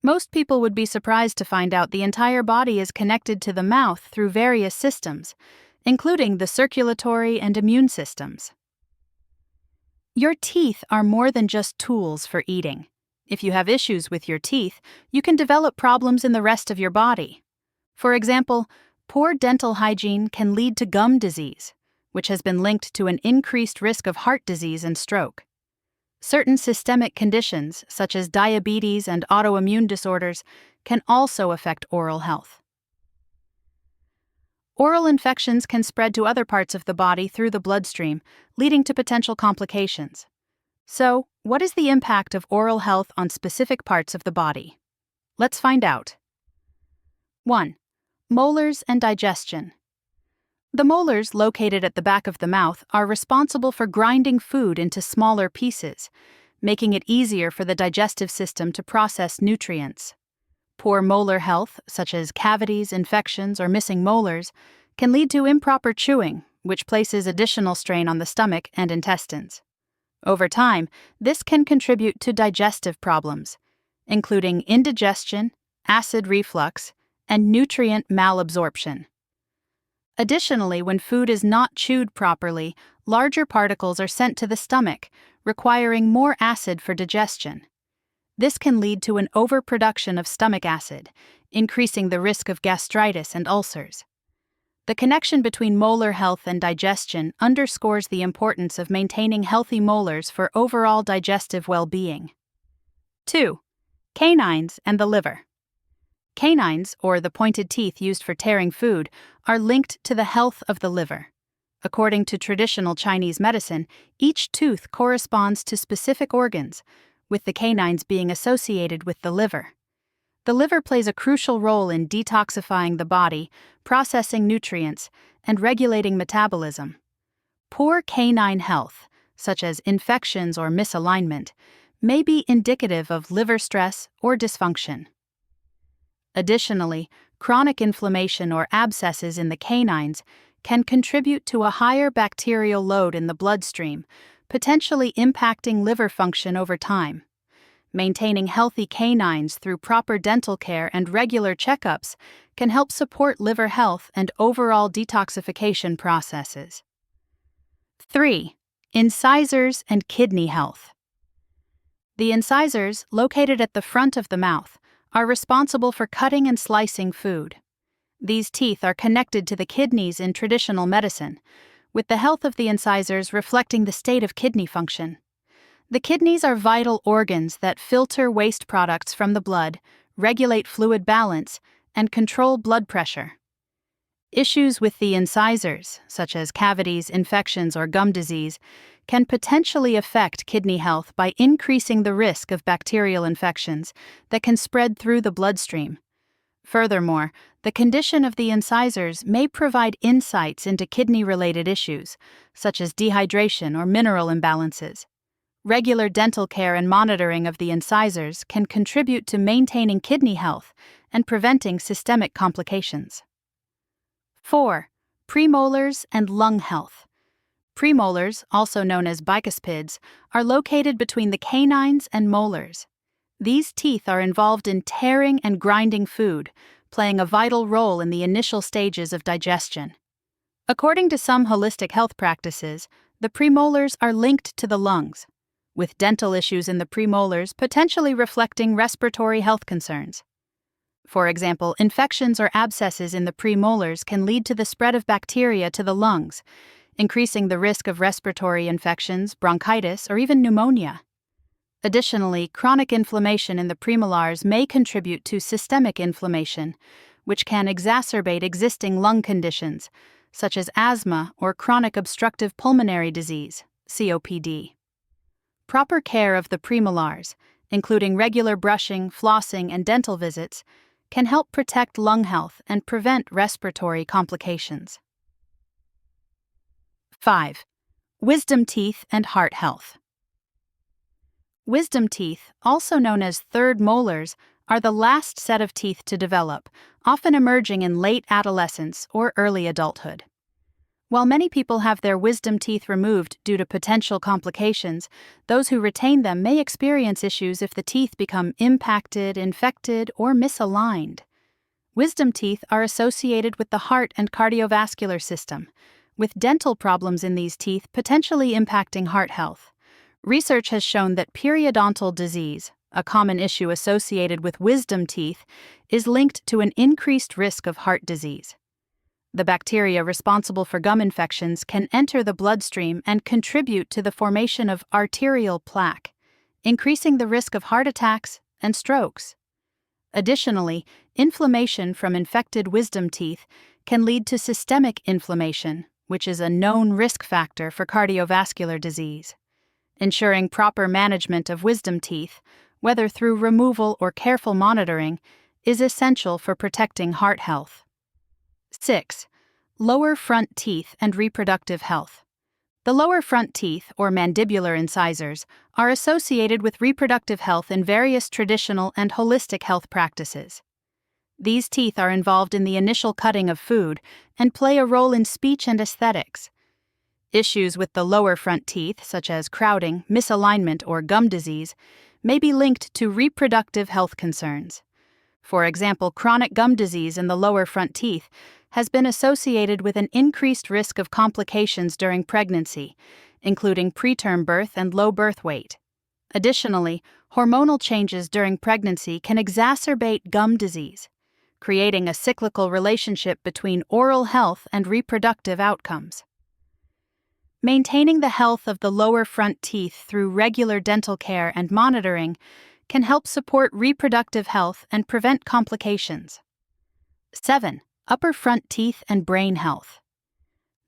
Most people would be surprised to find out the entire body is connected to the mouth through various systems, including the circulatory and immune systems. Your teeth are more than just tools for eating. If you have issues with your teeth, you can develop problems in the rest of your body. For example, poor dental hygiene can lead to gum disease, which has been linked to an increased risk of heart disease and stroke. Certain systemic conditions, such as diabetes and autoimmune disorders, can also affect oral health. Oral infections can spread to other parts of the body through the bloodstream, leading to potential complications. So, what is the impact of oral health on specific parts of the body? Let's find out. 1. Molars and digestion. The molars, located at the back of the mouth, are responsible for grinding food into smaller pieces, making it easier for the digestive system to process nutrients. Poor molar health, such as cavities, infections, or missing molars, can lead to improper chewing, which places additional strain on the stomach and intestines. Over time, this can contribute to digestive problems, including indigestion, acid reflux, and nutrient malabsorption. Additionally, when food is not chewed properly, larger particles are sent to the stomach, requiring more acid for digestion. This can lead to an overproduction of stomach acid, increasing the risk of gastritis and ulcers. The connection between molar health and digestion underscores the importance of maintaining healthy molars for overall digestive well-being. 2. Canines and the liver. Canines, or the pointed teeth used for tearing food, are linked to the health of the liver. According to traditional Chinese medicine, each tooth corresponds to specific organs, with the canines being associated with the liver. The liver plays a crucial role in detoxifying the body, processing nutrients, and regulating metabolism. Poor canine health, such as infections or misalignment, may be indicative of liver stress or dysfunction. Additionally, chronic inflammation or abscesses in the canines can contribute to a higher bacterial load in the bloodstream, potentially impacting liver function over time. Maintaining healthy canines through proper dental care and regular checkups can help support liver health and overall detoxification processes. 3. Incisors and kidney health. The incisors, located at the front of the mouth, are responsible for cutting and slicing food. These teeth are connected to the kidneys in traditional medicine, with the health of the incisors reflecting the state of kidney function. The kidneys are vital organs that filter waste products from the blood, regulate fluid balance, and control blood pressure. Issues with the incisors, such as cavities, infections, or gum disease, can potentially affect kidney health by increasing the risk of bacterial infections that can spread through the bloodstream. Furthermore, the condition of the incisors may provide insights into kidney-related issues, such as dehydration or mineral imbalances. Regular dental care and monitoring of the incisors can contribute to maintaining kidney health and preventing systemic complications. 4. Premolars and lung health. Premolars, also known as bicuspids, are located between the canines and molars. These teeth are involved in tearing and grinding food, playing a vital role in the initial stages of digestion. According to some holistic health practices, the premolars are linked to the lungs, with dental issues in the premolars potentially reflecting respiratory health concerns. For example, infections or abscesses in the premolars can lead to the spread of bacteria to the lungs, increasing the risk of respiratory infections, bronchitis, or even pneumonia. Additionally, chronic inflammation in the premolars may contribute to systemic inflammation, which can exacerbate existing lung conditions, such as asthma or chronic obstructive pulmonary disease, COPD. Proper care of the premolars, including regular brushing, flossing, and dental visits, can help protect lung health and prevent respiratory complications. 5. Wisdom teeth and heart health. Wisdom teeth, also known as third molars, are the last set of teeth to develop, often emerging in late adolescence or early adulthood. While many people have their wisdom teeth removed due to potential complications, those who retain them may experience issues if the teeth become impacted, infected, or misaligned. Wisdom teeth are associated with the heart and cardiovascular system, with dental problems in these teeth potentially impacting heart health. Research has shown that periodontal disease, a common issue associated with wisdom teeth, is linked to an increased risk of heart disease. The bacteria responsible for gum infections can enter the bloodstream and contribute to the formation of arterial plaque, increasing the risk of heart attacks and strokes. Additionally, inflammation from infected wisdom teeth can lead to systemic inflammation, which is a known risk factor for cardiovascular disease. Ensuring proper management of wisdom teeth, whether through removal or careful monitoring, is essential for protecting heart health. 6. Lower front teeth and reproductive health. The lower front teeth, or mandibular incisors, are associated with reproductive health in various traditional and holistic health practices. These teeth are involved in the initial cutting of food and play a role in speech and aesthetics. Issues with the lower front teeth, such as crowding, misalignment, or gum disease, may be linked to reproductive health concerns. For example, chronic gum disease in the lower front teeth has been associated with an increased risk of complications during pregnancy, including preterm birth and low birth weight. Additionally, hormonal changes during pregnancy can exacerbate gum disease, creating a cyclical relationship between oral health and reproductive outcomes. Maintaining the health of the lower front teeth through regular dental care and monitoring can help support reproductive health and prevent complications. 7. Upper front teeth and brain health.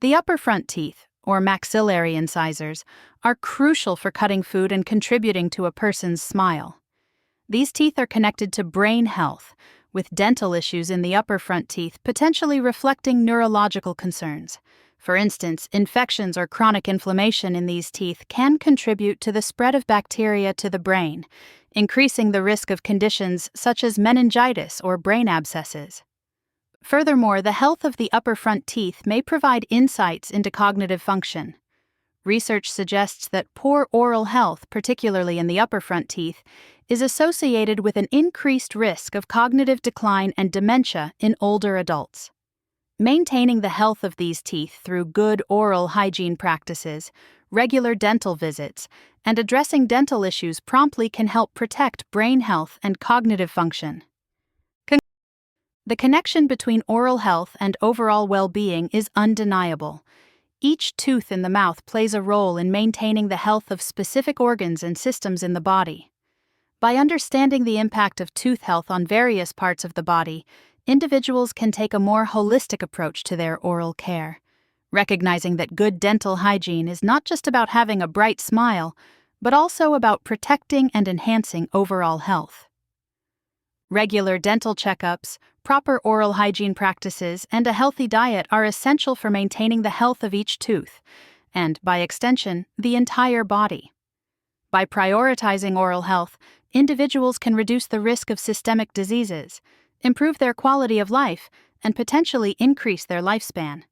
The upper front teeth, or maxillary incisors, are crucial for cutting food and contributing to a person's smile. These teeth are connected to brain health, with dental issues in the upper front teeth potentially reflecting neurological concerns. For instance, infections or chronic inflammation in these teeth can contribute to the spread of bacteria to the brain, increasing the risk of conditions such as meningitis or brain abscesses. Furthermore, the health of the upper front teeth may provide insights into cognitive function. Research suggests that poor oral health, particularly in the upper front teeth, is associated with an increased risk of cognitive decline and dementia in older adults. Maintaining the health of these teeth through good oral hygiene practices, regular dental visits, and addressing dental issues promptly can help protect brain health and cognitive function. The connection between oral health and overall well-being is undeniable. Each tooth in the mouth plays a role in maintaining the health of specific organs and systems in the body. By understanding the impact of tooth health on various parts of the body, individuals can take a more holistic approach to their oral care, recognizing that good dental hygiene is not just about having a bright smile, but also about protecting and enhancing overall health. Regular dental checkups, proper oral hygiene practices, and a healthy diet are essential for maintaining the health of each tooth, and, by extension, the entire body. By prioritizing oral health, individuals can reduce the risk of systemic diseases, improve their quality of life, and potentially increase their lifespan.